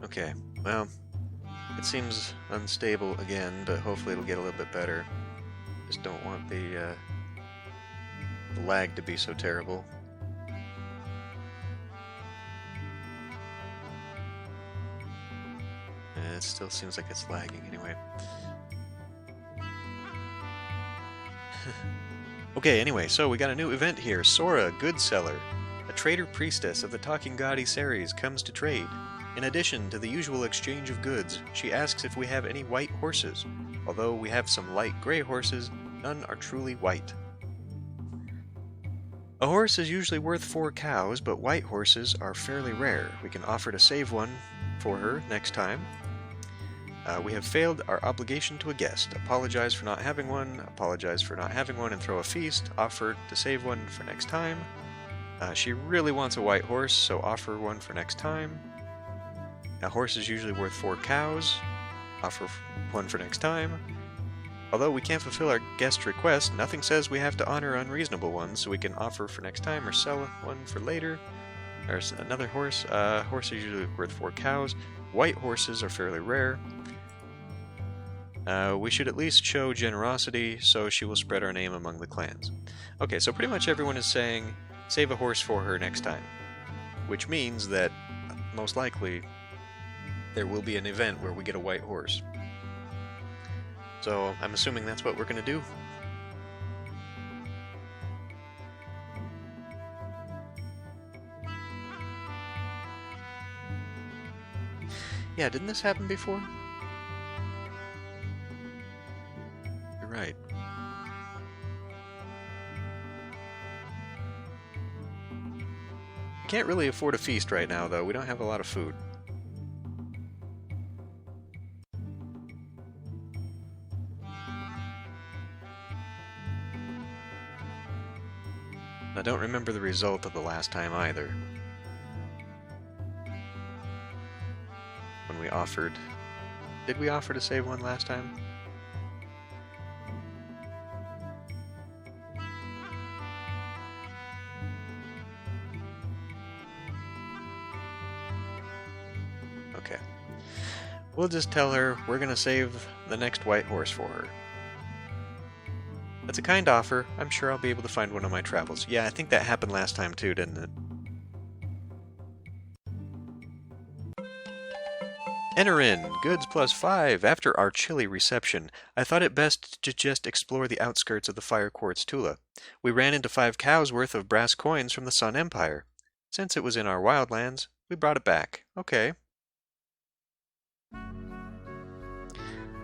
Okay, well, it seems unstable again, but hopefully it'll get a little bit better. Just don't want the lag to be so terrible. It still seems like it's lagging anyway. Okay, anyway, so we got a new event here. Sora, Goodseller, a trader priestess of the Talking God Ceres, comes to trade. In addition to the usual exchange of goods, she asks if we have any white horses. Although we have some light gray horses, none are truly white. A horse is usually worth 4 cows, but white horses are fairly rare. We can offer to save one for her next time. We have failed our obligation to a guest. Apologize for not having one, apologize for not having one and throw a feast, offer to save one for next time. She really wants a white horse, so offer one for next time. A horse is usually worth 4 cows, offer one for next time. Although we can't fulfill our guest request, nothing says we have to honor unreasonable ones, so we can offer for next time or sell one for later. There's another horse. Horse is usually worth 4 cows. White horses are fairly rare. We should at least show generosity, so she will spread our name among the clans. Okay, so pretty much everyone is saying, save a horse for her next time. Which means that, most likely, there will be an event where we get a white horse. So, I'm assuming that's what we're going to do. Yeah, didn't this happen before? You're right. We can't really afford a feast right now, though. We don't have a lot of food. I don't remember the result of the last time either. When we offered... Did we offer to save one last time? Okay. We'll just tell her we're gonna save the next white horse for her. That's a kind offer. I'm sure I'll be able to find one on my travels. Yeah, I think that happened last time too, didn't it? Enter in. Goods +5. After our chilly reception, I thought it best to just explore the outskirts of the Fire Quartz Tula. We ran into 5 cows worth of brass coins from the Sun Empire. Since it was in our wildlands, we brought it back. Okay.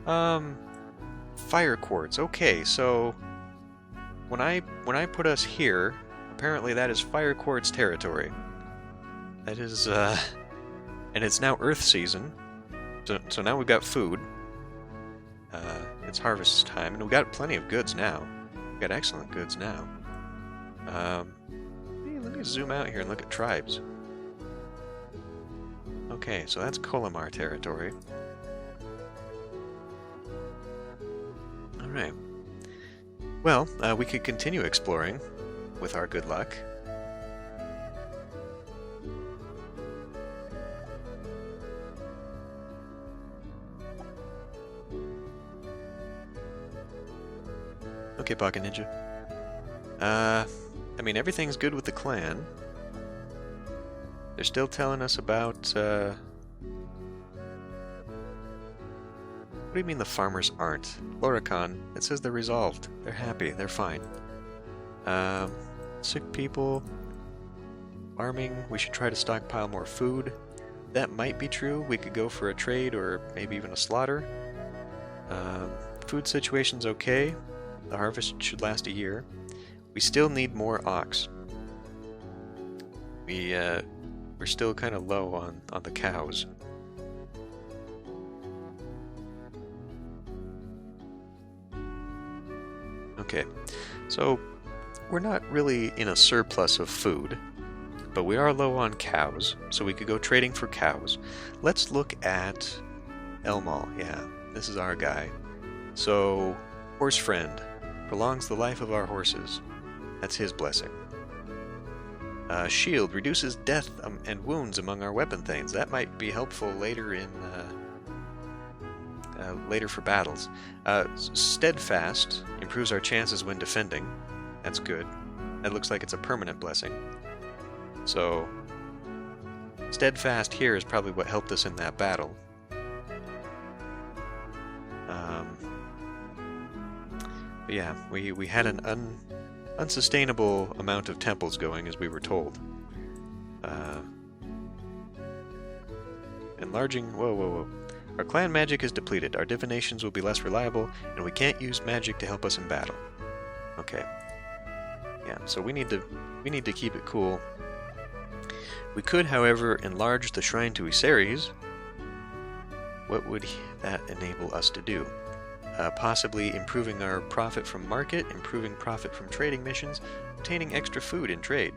Fire Quartz. Okay, so... When I put us here, apparently that is Fire Quartz territory. That is, and it's now Earth season. So now we've got food. It's harvest time, and we've got plenty of goods now. We've got excellent goods now. Let me zoom out here and look at tribes. Okay, so that's Colomar territory. Alright. Well, we could continue exploring with our good luck. Okay, Pocket Ninja. I mean, everything's good with the clan. They're still telling us about, What do you mean the farmers aren't? Loricon, it says they're resolved. They're happy. They're fine. Sick people. Farming. We should try to stockpile more food. That might be true. We could go for a trade or maybe even a slaughter. Food situation's okay. The harvest should last a year. We still need more ox. We're still kind of low on the cows. Okay, so we're not really in a surplus of food, but we are low on cows, so we could go trading for cows. Let's look at Elmal. Yeah, this is our guy. So, horse friend, prolongs the life of our horses. That's his blessing. Shield reduces death and wounds among our weapon thanes. That might be helpful later in later for battles. Steadfast improves our chances when defending. That's good. That looks like it's a permanent blessing. So Steadfast here is probably what helped us in that battle. But yeah, we had an unsustainable amount of temples going, as we were told. Enlarging... Whoa. Our clan magic is depleted. Our divinations will be less reliable, and we can't use magic to help us in battle. Okay. Yeah, so we need to keep it cool. We could, however, enlarge the shrine to Iseres. What would that enable us to do? Possibly improving our profit from market, improving profit from trading missions, obtaining extra food in trade.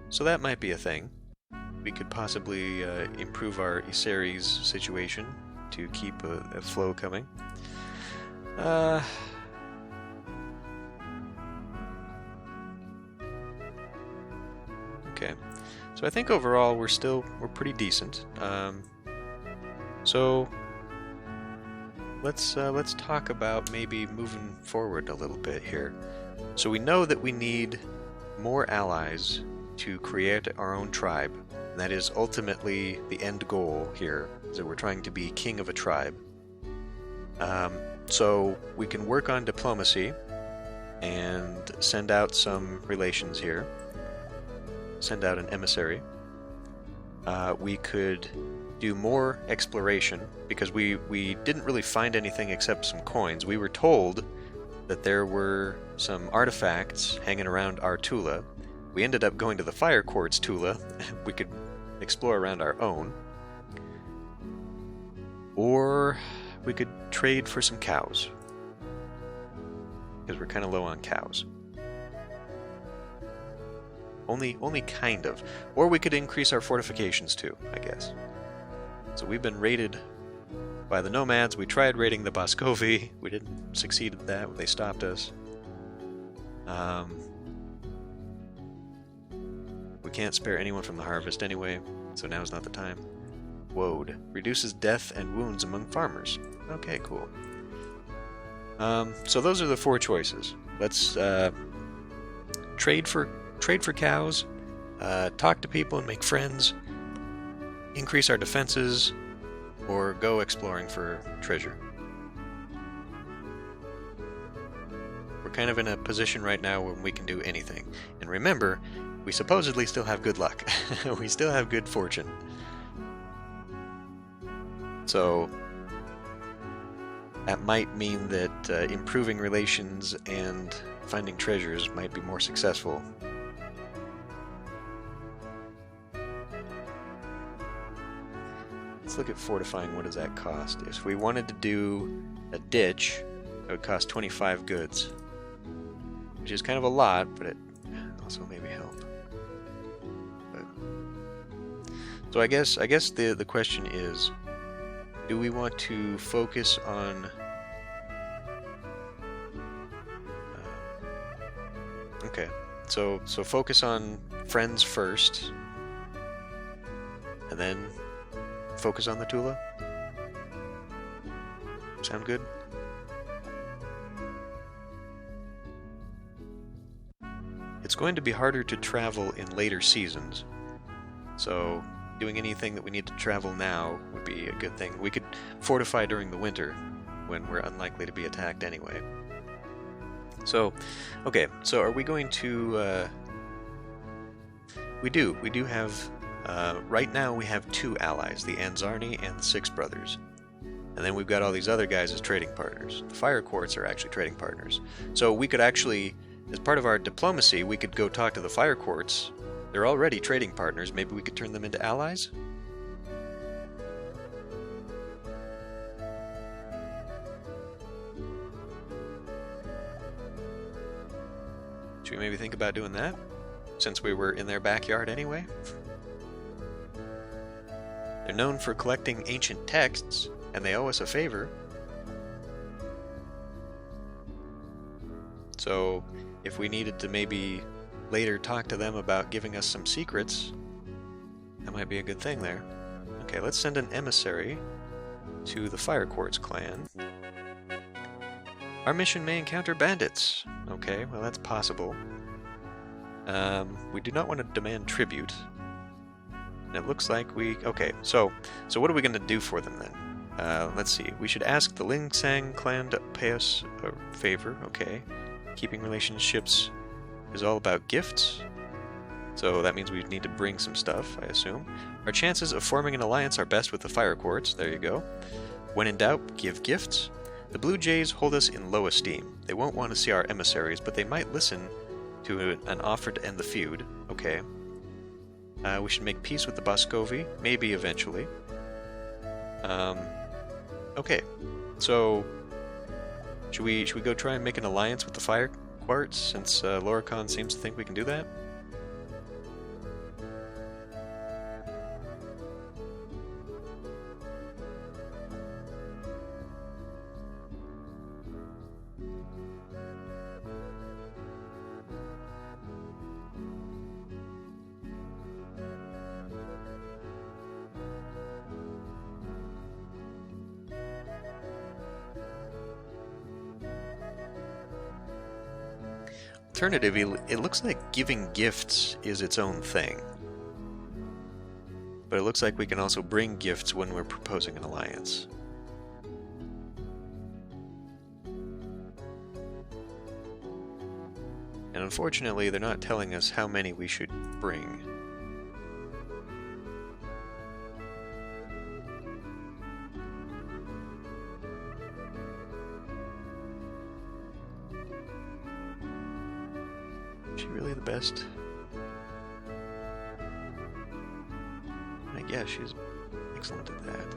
So that might be a thing. We could possibly improve our Iseres situation to keep a flow coming. Okay, so I think overall we're pretty decent. So let's talk about maybe moving forward a little bit here. So we know that we need more allies to create our own tribe. And that is ultimately the end goal here, is that we're trying to be king of a tribe. So we can work on diplomacy and send out some relations here. Send out an emissary. We could do more exploration, because we didn't really find anything except some coins. We were told that there were some artifacts hanging around our Tula. We ended up going to the Fire Quartz Tula. We could explore around our own. Or we could trade for some cows, because we're kind of low on cows. Only kind of. Or we could increase our fortifications too, I guess. So we've been raided by the nomads. We tried raiding the Boscovi. We didn't succeed at that. They stopped us. We can't spare anyone from the harvest anyway, so now's not the time. Woad. Reduces death and wounds among farmers. Okay, cool. So those are the 4 choices. Let's trade for cows, talk to people and make friends, increase our defenses, or go exploring for treasure. We're kind of in a position right now when we can do anything. And remember, we supposedly still have good luck. We still have good fortune. So that might mean that improving relations and finding treasures might be more successful. Let's look at fortifying. What does that cost? If we wanted to do a ditch, it would cost 25 goods, which is kind of a lot, but it also maybe help. So I guess the question is, do we want to focus on okay, so focus on friends first, and then focus on the Tula? Sound good? It's going to be harder to travel in later seasons, so doing anything that we need to travel now would be a good thing. We could fortify during the winter, when we're unlikely to be attacked anyway. So, okay, so are we going to... We do have... right now we have 2 allies, the Anzarni and the Six Brothers. And then we've got all these other guys as trading partners. The Fire Quartz are actually trading partners. So we could actually, as part of our diplomacy, we could go talk to the Fire Quartz. They're already trading partners. Maybe we could turn them into allies? Should we maybe think about doing that? Since we were in their backyard anyway? They're known for collecting ancient texts, and they owe us a favor. So, if we needed to maybe later talk to them about giving us some secrets, that might be a good thing there. Okay, let's send an emissary to the Fire Quartz clan. Our mission may encounter bandits. Okay, well that's possible. We do not want to demand tribute. And it looks like we... Okay, so what are we going to do for them then? Let's see. We should ask the Lingsang clan to pay us a favor. Okay. Keeping relationships is all about gifts. So that means we need to bring some stuff, I assume. Our chances of forming an alliance are best with the Fire Quartz. There you go. When in doubt, give gifts. The Blue Jays hold us in low esteem. They won't want to see our emissaries, but they might listen to an offer to end the feud. Okay. We should make peace with the Boscovi, maybe eventually. Okay. So, should we go try and make an alliance with the Fire Quartz, since Loricon seems to think we can do that? Alternatively, it looks like giving gifts is its own thing. But it looks like we can also bring gifts when we're proposing an alliance. And unfortunately, they're not telling us how many we should bring. Is she really the best? I guess she's excellent at that.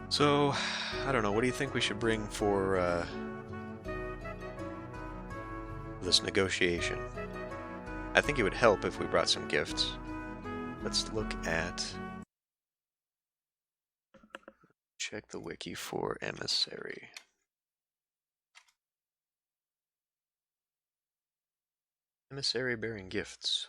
So, I don't know, what do you think we should bring for this negotiation? I think it would help if we brought some gifts. Let's look at... Check the wiki for emissary. Emissary bearing gifts.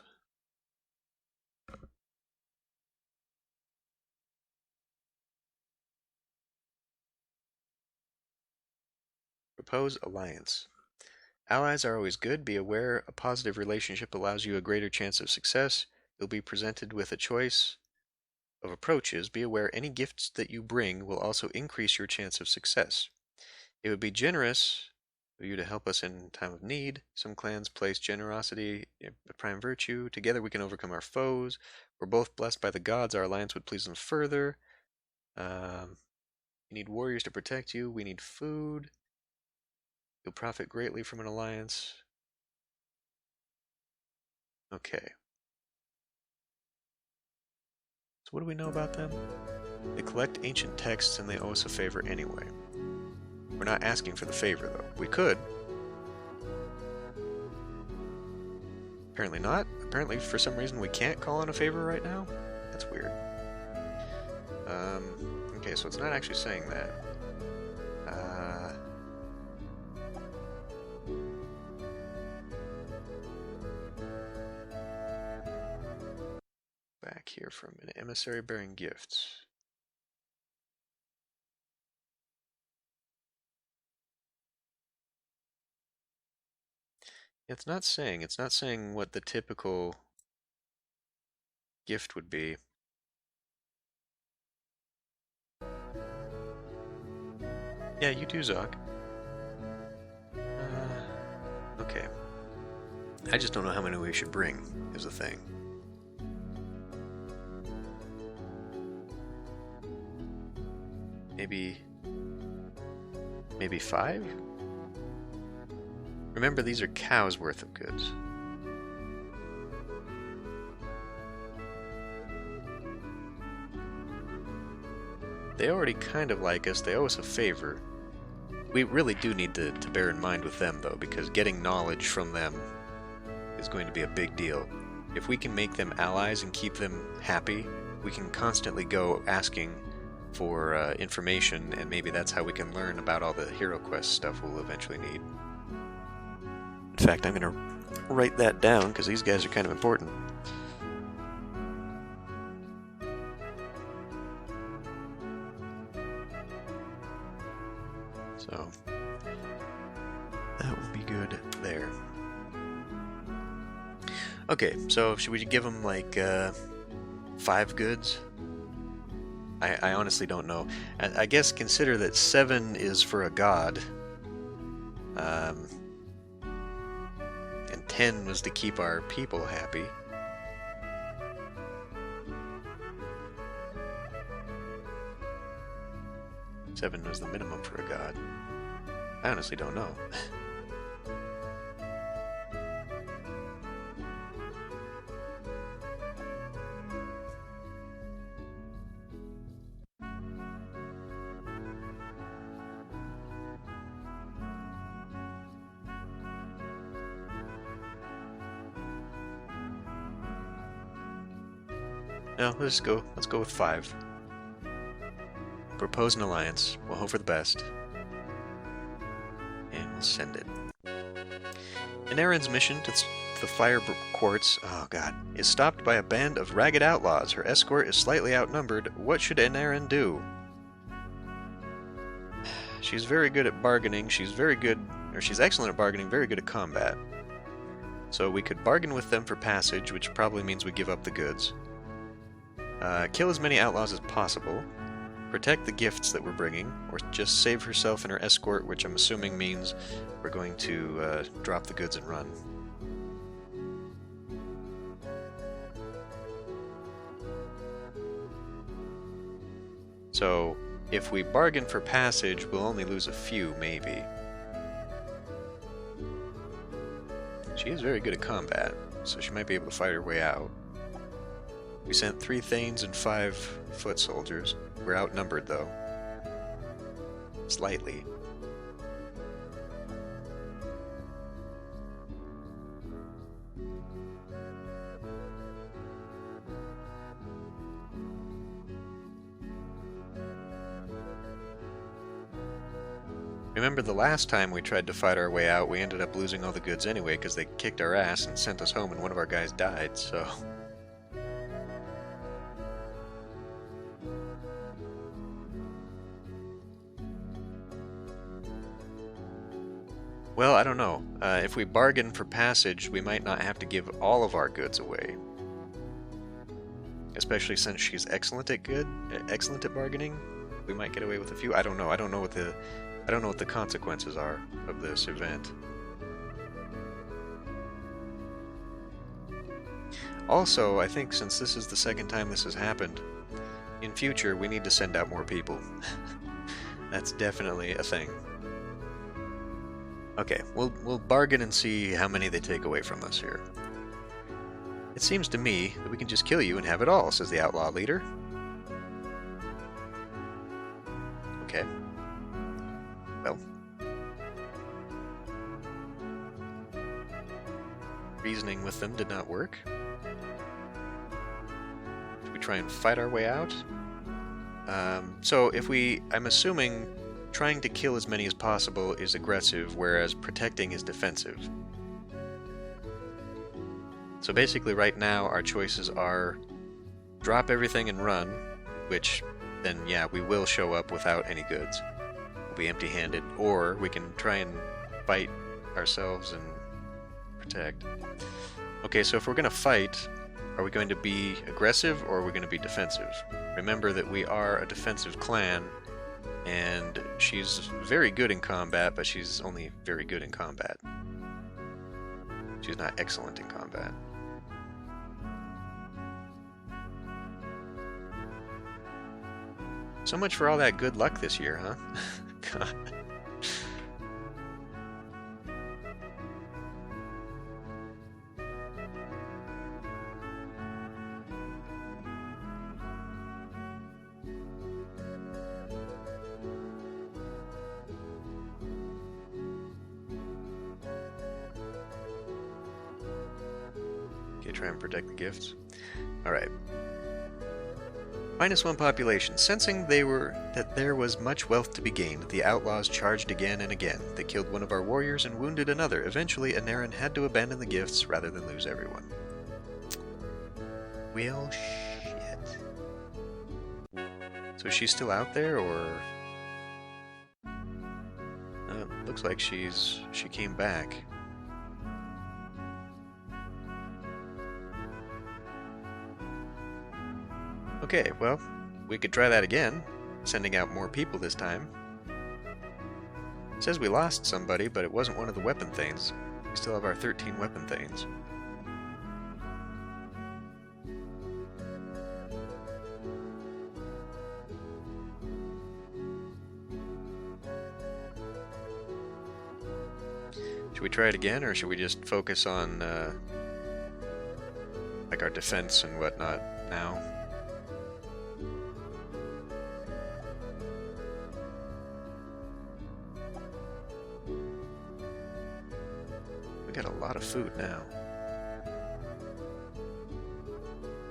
Propose alliance. Allies are always good. Be aware a positive relationship allows you a greater chance of success. You'll be presented with a choice of approaches. Be aware any gifts that you bring will also increase your chance of success. It would be generous of you to help us in time of need. Some clans place generosity a prime virtue. Together we can overcome our foes. We're both blessed by the gods. Our alliance would please them further. You need warriors to protect you. We need food. You'll profit greatly from an alliance. Okay. So what do we know about them? They collect ancient texts and they owe us a favor anyway. We're not asking for the favor though. We could. Apparently not. Apparently for some reason we can't call on a favor right now. That's weird. Okay, so it's not actually saying that. Back here for a minute. Emissary bearing gifts. It's not saying what the typical gift would be. Yeah, you do, Zog. Okay. I just don't know how many we should bring, is the thing. Maybe 5? Remember, these are cows worth of goods. They already kind of like us, they owe us a favor. We really do need to bear in mind with them, though, because getting knowledge from them is going to be a big deal if we can make them allies and keep them happy, we can constantly go asking for information, and maybe that's how we can learn about all the Hero Quest stuff we'll eventually need. In fact, I'm going to write that down because these guys are kind of important. So that will be good there. Okay, so should we give them like 5 goods? I honestly don't know. I guess consider that 7 is for a god. And 10 was to keep our people happy. Seven was the minimum for a god. I honestly don't know. No, let's go with 5. Propose an alliance. We'll hope for the best. And we'll send it. Inarin's mission to the Fire Quartz, oh god, is stopped by a band of ragged outlaws. Her escort is slightly outnumbered. What should Inarin do? She's very good at bargaining. She's excellent at bargaining, very good at combat. So we could bargain with them for passage, which probably means we give up the goods. Kill as many outlaws as possible. Protect the gifts that we're bringing, or just save herself and her escort, which I'm assuming means we're going to drop the goods and run. So, if we bargain for passage, we'll only lose a few, maybe. She is very good at combat, so she might be able to fight her way out. We sent 3 Thanes and 5 foot soldiers. We're outnumbered, though. Slightly. Remember the last time we tried to fight our way out, we ended up losing all the goods anyway because they kicked our ass and sent us home and one of our guys died, so... Well, I don't know. If we bargain for passage, we might not have to give all of our goods away. Especially since she's excellent at bargaining. We might get away with a few. I don't know. I don't know what the consequences are of this event. Also, I think since this is the second time this has happened, in future we need to send out more people. That's definitely a thing. Okay, we'll bargain and see how many they take away from us here. It seems to me that we can just kill you and have it all, says the outlaw leader. Okay. Well. Reasoning with them did not work. Should we try and fight our way out? So if I'm assuming trying to kill as many as possible is aggressive, whereas protecting is defensive. So basically right now our choices are drop everything and run, which then yeah, we will show up without any goods. We'll be empty-handed, or we can try and fight ourselves and protect. Okay, so if we're going to fight, are we going to be aggressive or are we going to be defensive? Remember that we are a defensive clan, and she's very good in combat, but she's only very good in combat. She's not excellent in combat. So much for all that good luck this year, huh? God. Okay, try and protect the gifts. Alright. -1 population. Sensing that there was much wealth to be gained, the outlaws charged again and again. They killed one of our warriors and wounded another. Eventually, Anarin had to abandon the gifts rather than lose everyone. Well, shit. So she's still out there, or... looks like she came back. Okay, well, we could try that again, sending out more people this time. It says we lost somebody, but it wasn't one of the weapon thanes. We still have our 13 weapon thanes. Should we try it again, or should we just focus on like our defense and whatnot now? We got a lot of food now.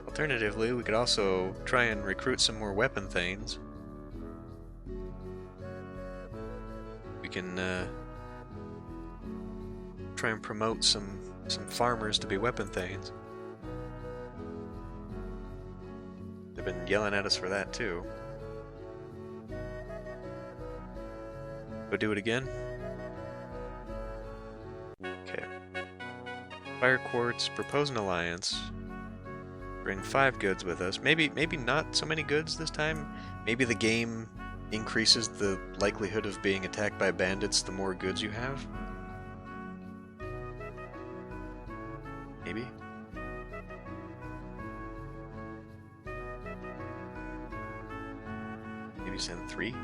Alternatively, we could also try and recruit some more weapon thanes. We can try and promote some farmers to be weapon thanes. They've been yelling at us for that too. Go do it again. Okay. Fire Quartz, propose an alliance. Bring 5 goods with us. Maybe not so many goods this time. Maybe the game increases the likelihood of being attacked by bandits the more goods you have. Maybe. Maybe send 3?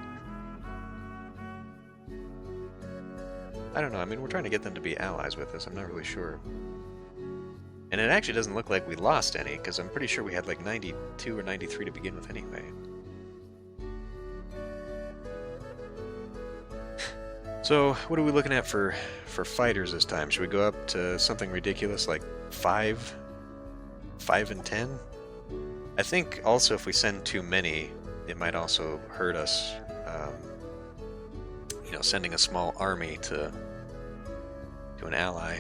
I don't know, I mean, we're trying to get them to be allies with us, I'm not really sure. And it actually doesn't look like we lost any, because I'm pretty sure we had like 92 or 93 to begin with anyway. So, what are we looking at for fighters this time? Should we go up to something ridiculous like 5 and 10? I think also if we send too many, it might also hurt us, you know, sending a small army to an ally.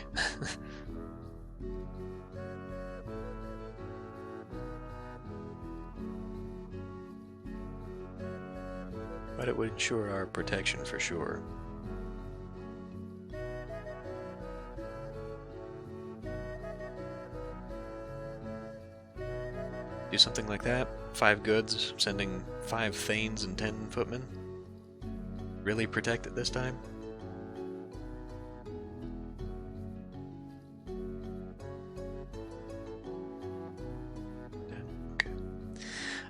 But it would ensure our protection for sure. Do something like that. 5 goods, sending 5 thanes and 10 footmen. Really protect it this time?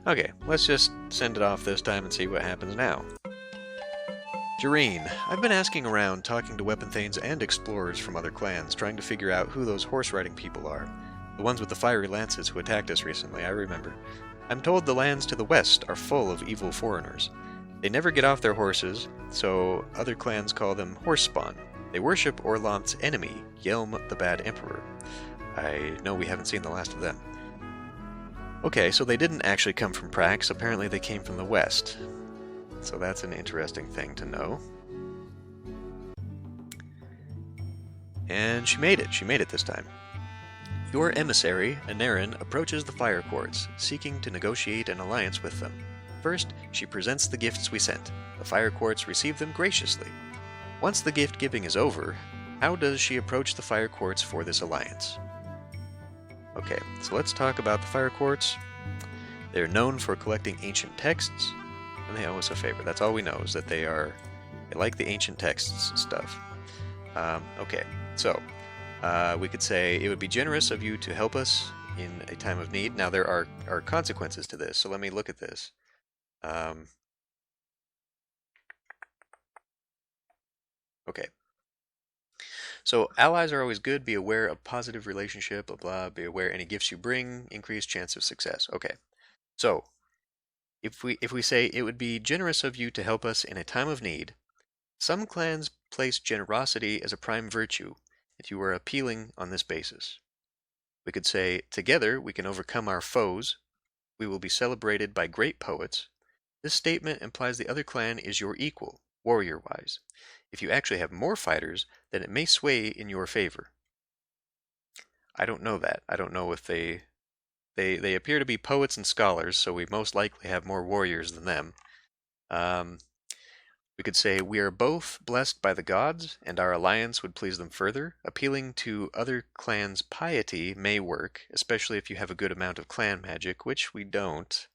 Okay, let's just send it off this time and see what happens now. Jareen, I've been asking around, talking to weapon thanes and explorers from other clans, trying to figure out who those horse-riding people are. The ones with the fiery lances who attacked us recently, I remember. I'm told the lands to the west are full of evil foreigners. They never get off their horses, so other clans call them horse spawn. They worship Orlanth's enemy, Yelm the Bad Emperor. I know we haven't seen the last of them. Okay, so they didn't actually come from Prax, apparently they came from the west. So that's an interesting thing to know. And she made it this time. Your emissary, Anarin, approaches the Fire Quartz, seeking to negotiate an alliance with them. First, she presents the gifts we sent. The Fire Quartz receive them graciously. Once the gift-giving is over, how does she approach the Fire Quartz for this alliance? Okay, so let's talk about the Fire Quartz. They're known for collecting ancient texts, and they owe us a favor. That's all we know, is that they like the ancient texts stuff. Okay, so we could say it would be generous of you to help us in a time of need. Now there are consequences to this, so let me look at this. Okay. So allies are always good. Be aware of positive relationship, blah blah. Be aware any gifts you bring, increased chance of success. Okay. So if we say it would be generous of you to help us in a time of need, some clans place generosity as a prime virtue if you are appealing on this basis. We could say, together we can overcome our foes. We will be celebrated by great poets. This statement implies the other clan is your equal, warrior-wise. If you actually have more fighters, then it may sway in your favor. I don't know that. I don't know if they appear to be poets and scholars, so we most likely have more warriors than them. We could say, we are both blessed by the gods, and our alliance would please them further. Appealing to other clans' piety may work, especially if you have a good amount of clan magic, which we don't.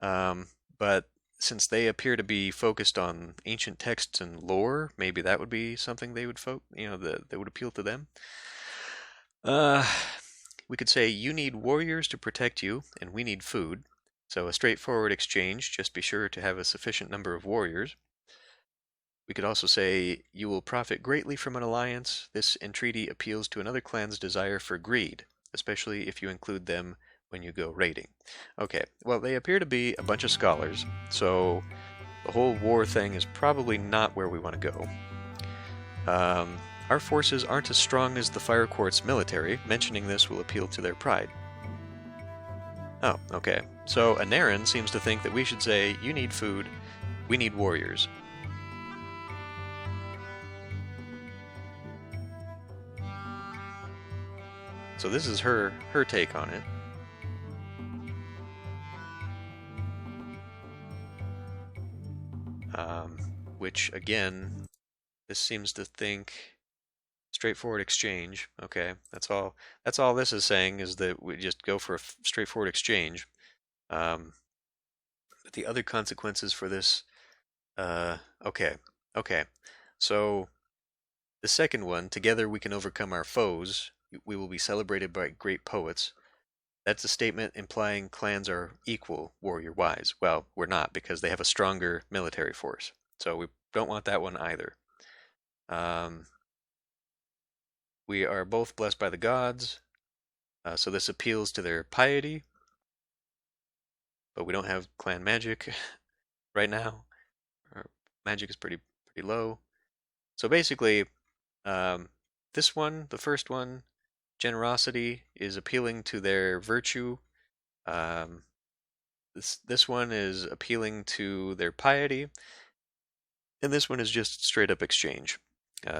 But since they appear to be focused on ancient texts and lore, maybe that would be something they would that would appeal to them. We could say, you need warriors to protect you, and we need food. So a straightforward exchange, just be sure to have a sufficient number of warriors. We could also say, you will profit greatly from an alliance. This entreaty appeals to another clan's desire for greed, especially if you include them when you go raiding. Okay, well, they appear to be a bunch of scholars, so the whole war thing is probably not where we want to go. Our forces aren't as strong as the Fire Quartz military. Mentioning this will appeal to their pride. Oh, okay. So Anarin seems to think that we should say, you need food, we need warriors. So this is her take on it. Which, again, this seems to think straightforward exchange. Okay, that's all this is saying, is that we just go for a straightforward exchange. But the other consequences for this, okay. So the second one, together we can overcome our foes. We will be celebrated by great poets. That's a statement implying clans are equal warrior-wise. Well, we're not, because they have a stronger military force. So we don't want that one either. We are both blessed by the gods. So this appeals to their piety. But we don't have clan magic right now. Our magic is pretty low. So basically, this one, the first one, generosity, is appealing to their virtue. This one is appealing to their piety. And this one is just straight up exchange.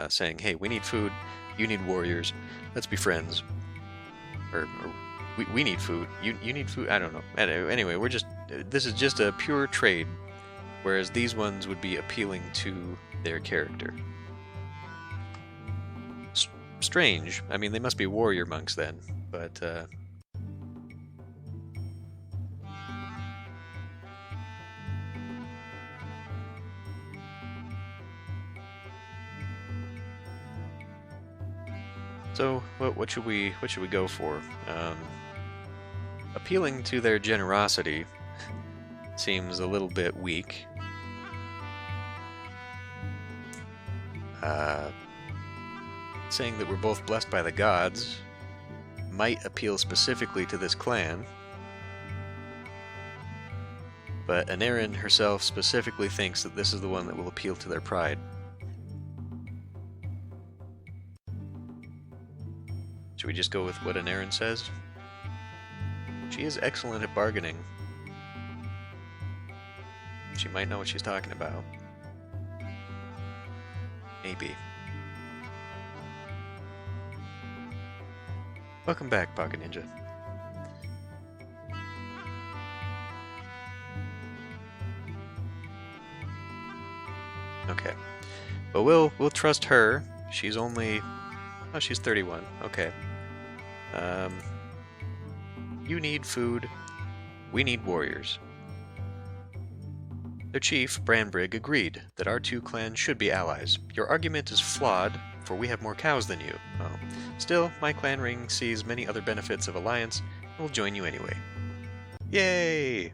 Saying, hey, we need food, you need warriors, let's be friends. Or we need food, you need food, I don't know. Anyway, this is just a pure trade. Whereas these ones would be appealing to their character. Strange. I mean, they must be warrior monks then, but so what should we go for? Appealing to their generosity seems a little bit weak. Saying that we're both blessed by the gods might appeal specifically to this clan, but Anarin herself specifically thinks that this is the one that will appeal to their pride. Should we just go with what Anarin says? She is excellent at bargaining. She might know what she's talking about. Maybe. Welcome back, Pocket Ninja. Okay. But we'll trust her. She's only... Oh, she's 31. Okay. You need food. We need warriors. Their chief, Branbrig, agreed that our two clans should be allies. Your argument is flawed, for we have more cows than you. Oh. Still, my clan ring sees many other benefits of alliance, and will join you anyway. Yay!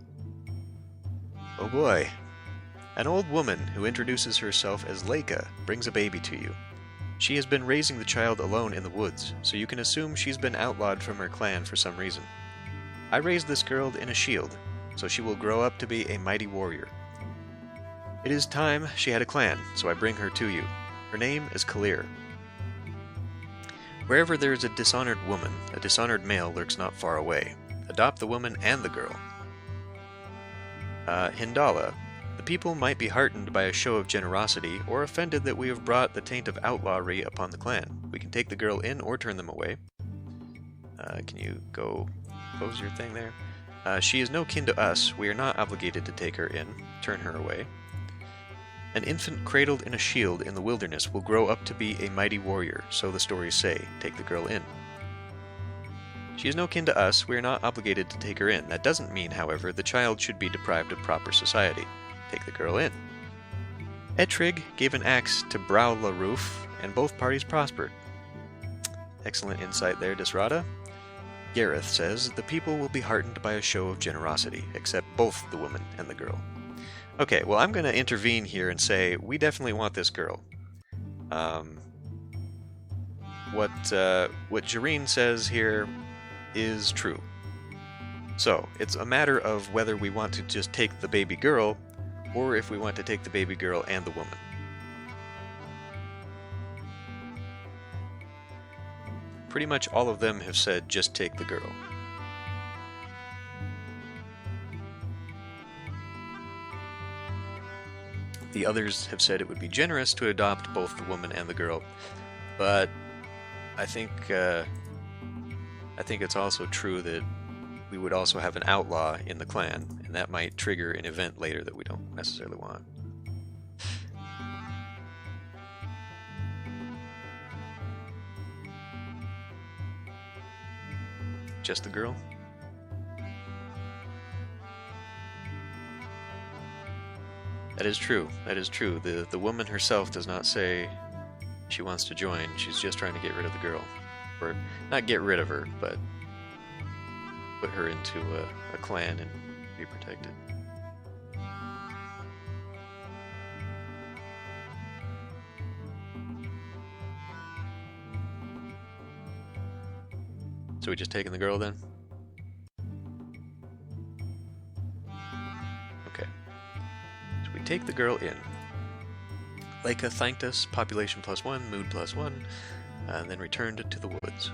Oh boy. An old woman who introduces herself as Leica brings a baby to you. She has been raising the child alone in the woods, so you can assume she's been outlawed from her clan for some reason. I raised this girl in a shield, so she will grow up to be a mighty warrior. It is time she had a clan, so I bring her to you. Her name is Kalir. Wherever there is a dishonored woman, a dishonored male lurks not far away. Adopt the woman and the girl. Hindala. The people might be heartened by a show of generosity, or offended that we have brought the taint of outlawry upon the clan. We can take the girl in or turn them away. Can you go close your thing there? She is no kin to us. We are not obligated to take her in. Turn her away. An infant cradled in a shield in the wilderness will grow up to be a mighty warrior, so the stories say. Take the girl in. She is no kin to us. We are not obligated to take her in. That doesn't mean, however, the child should be deprived of proper society. Take the girl in. Ettrig gave an axe to Browlaroof, and both parties prospered. Excellent insight there, Disrata. Gareth says, the people will be heartened by a show of generosity, except both the woman and the girl. Okay, well, I'm going to intervene here and say, we definitely want this girl. What Jareen says here is true. So, it's a matter of whether we want to just take the baby girl, or if we want to take the baby girl and the woman. Pretty much all of them have said, just take the girl. The others have said it would be generous to adopt both the woman and the girl, but I think it's also true that we would also have an outlaw in the clan, and that might trigger an event later that we don't necessarily want. Just the girl? That is true. That is true. The woman herself does not say she wants to join. She's just trying to get rid of the girl. Or, not get rid of her, but put her into a clan and be protected. So we just taking the girl then? Okay. So we take the girl in. Leica thanked us, population +1, mood +1, and then returned to the woods.